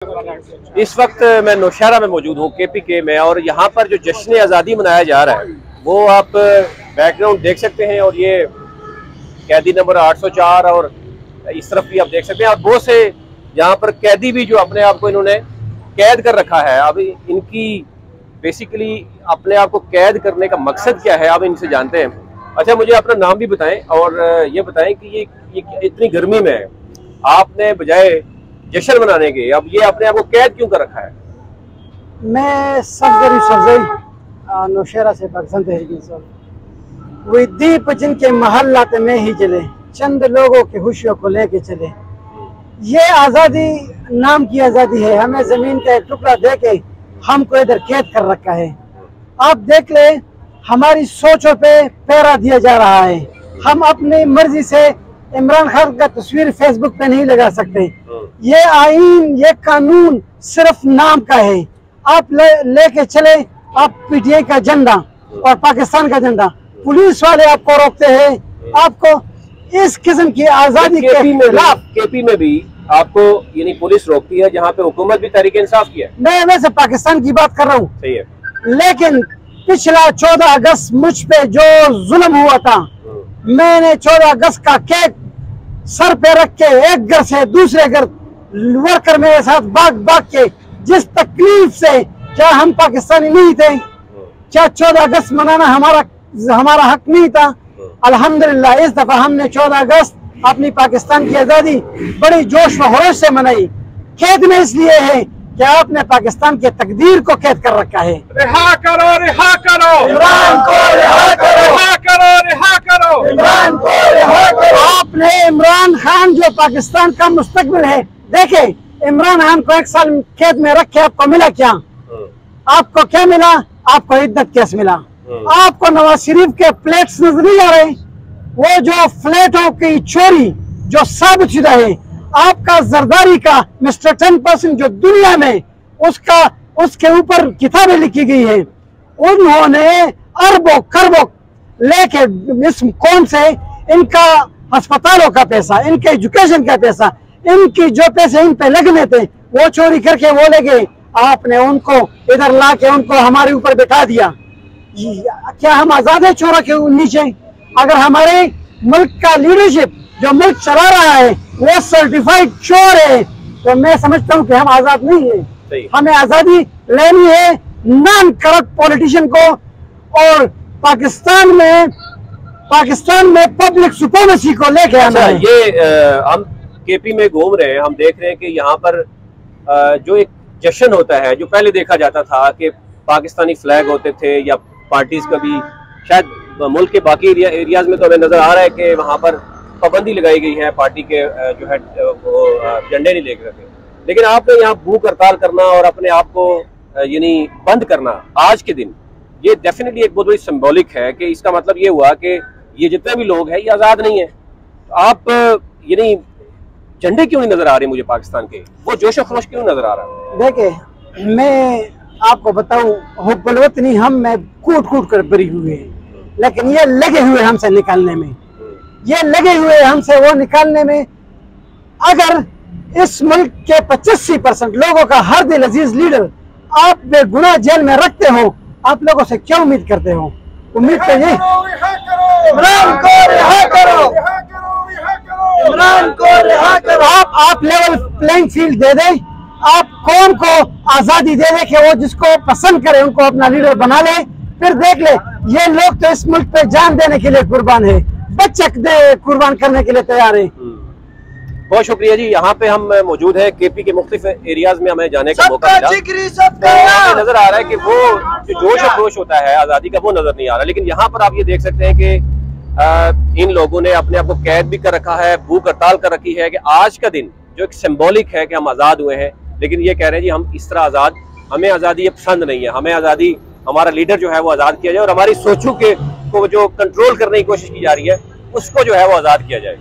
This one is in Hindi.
इस वक्त मैं नौशहरा में मौजूद हूँ KPK में, और यहाँ पर जो जश्न आज़ादी मनाया जा रहा है वो आप बैकग्राउंड देख सकते हैं। और ये कैदी नंबर 804 और इस तरफ भी आप देख सकते हैं। और बहुत से यहाँ पर कैदी भी जो अपने आप को इन्होंने कैद कर रखा है। अब इनकी बेसिकली अपने आप को कैद करने का मकसद क्या है, आप इनसे जानते हैं। अच्छा, मुझे अपना नाम भी बताएं और ये बताएं कि ये इतनी गर्मी में आपने बजाय जश्न मनाने के अब ये अपने आप को कैद क्यों कर रखा है? मैं सफदरी सरजई नौशहरा से पाकिस्तान तहरीक इंसाफ वही दीप जिनके महल्लात में ही जले, चंद लोगों की खुशियों को लेके चले। ये आज़ादी नाम की आज़ादी है, हमें ज़मीन का एक टुकड़ा दे के हमको इधर कैद कर रखा है। आप देख ले, हमारी सोचों पे पैरा दिया जा रहा है। हम अपनी मर्जी से इमरान खान का तस्वीर फेसबुक पे नहीं लगा सकते। ये आईन, ये कानून सिर्फ नाम का है। आप लेके चले आप PTI का झंडा और पाकिस्तान का झंडा, पुलिस वाले आपको रोकते हैं। आपको इस किस्म की आज़ादी के खिलाफ KP में भी आपको यानी पुलिस रोकती है, जहाँ पे हुकूमत भी तहरीक इंसाफ की है। मैं वैसे पाकिस्तान की बात कर रहा हूँ, सही है। लेकिन पिछला 14 अगस्त मुझ पे जो जुल्म हुआ था, मैंने 14 अगस्त का केक सर पे रख के एक घर से दूसरे घर वर्कर मेरे साथ भाग भाग के, जिस तकलीफ से, क्या हम पाकिस्तानी नहीं थे? क्या 14 अगस्त मनाना हमारा हक नहीं था? अल्हम्दुलिल्लाह इस दफा हमने 14 अगस्त अपनी पाकिस्तान की आज़ादी बड़ी जोश व खरोश से मनाई। कैद में इसलिए है कि आपने पाकिस्तान के तकदीर को कैद कर रखा है। रिहा करो, रिहा करो इमरान को, रिहा करो, रिहा करो, रिहा करो इमरान को, रिहा करो। आपने इमरान खान जो पाकिस्तान का मुस्तकबिल है, देखे इमरान खान को 1 साल कैद में रखे, आपको मिला क्या? आपको क्या मिला? आपको इद्दत केस मिला। आपको नवाज शरीफ के प्लेट्स नजर नहीं आ रहे? वो जो फ्लैटों की चोरी जो साबित शुदा है, आपका जरदारी का मिस्टर 10% जो दुनिया में उसके ऊपर किताबें लिखी गई है, उन्होंने अरबों खरबों लेके इस कौन से इनका अस्पतालों का पैसा, इनके एजुकेशन का पैसा, इनकी जो पैसे इन पे लगने थे वो चोरी करके वो ले गए। आपने उनको इधर ला के उनको हमारे ऊपर बैठा दिया। क्या हम आजाद है चोरों के नीचे? अगर हमारे मुल्क का लीडरशिप जो मुल्क चला रहा है वो सर्टिफाइड चोर है, तो मैं समझता हूँ कि हम आजाद नहीं है। हमें आजादी लेनी है नॉन करप्ट पॉलिटिशियन को, और पाकिस्तान में पब्लिक सुप्रीमेसी को लेके आना है। ये हम KP में घूम रहे हैं, हम देख रहे हैं कि यहाँ पर जो एक जश्न होता है, जो पहले देखा जाता था कि पाकिस्तानी फ्लैग होते थे या पार्टीज का भी, शायद मुल्क के बाकी एरियाज में तो हमें नजर आ रहा है कि वहाँ पर पाबंदी लगाई गई है, पार्टी के जो है वो झंडे नहीं लेकर रखे। लेकिन आपने यहाँ भूख हड़ताल करना और अपने आप को यानी बंद करना आज के दिन, ये डेफिनेटली एक बहुत बड़ी सिंबॉलिक है कि इसका मतलब ये हुआ कि ये जितने भी लोग हैं ये आज़ाद नहीं है। आप यानी झंडे क्यों नहीं नजर आ रहे मुझे पाकिस्तान के? वो जोश खरोश क्यों नजर आ रहा है? देखे, मैं आपको बताऊं, हुब्बुल-वतनी हम में कूट कूट कर भरी हुए हैं, लेकिन ये लगे हुए हमसे निकालने में, ये लगे हुए हमसे वो निकालने में। अगर इस मुल्क के 85% लोगों का हर दिल अजीज लीडर आप बेगुनाह जेल में रखते हो, आप लोगों से क्या उम्मीद करते हो? उम्मीद तो ये इमरान को रिहा करो, इमरान को रिहा करो। आप लेवल प्लेइंग फील्ड दे दें, आप कौम को आजादी दे दे कि वो जिसको पसंद करे उनको अपना लीडर बना ले। फिर देख ले, ये लोग तो इस मुल्क पे जान देने के लिए कुर्बान है, बच्चे कुर्बान करने के लिए तैयार है। बहुत शुक्रिया जी। यहाँ पे हम मौजूद हैं KP के मुख्तलिफ एरियाज में, हमें जाने का मौका मिला। तो नजर आ रहा है कि वो जो जोश और खरोश होता है आज़ादी का वो नजर नहीं आ रहा। लेकिन यहाँ पर आप ये देख सकते हैं कि इन लोगों ने अपने आप को कैद भी कर रखा है, भूख हड़ताल कर रखी है कि आज का दिन जो एक सिंबॉलिक है कि हम आज़ाद हुए हैं। लेकिन ये कह रहे हैं जी हम इस तरह आज़ाद, हमें आज़ादी ये पसंद नहीं है, हमें आज़ादी, हमारा लीडर जो है वो आज़ाद किया जाए और हमारी सोचों को जो कंट्रोल करने की कोशिश की जा रही है उसको जो है वो आज़ाद किया जाए।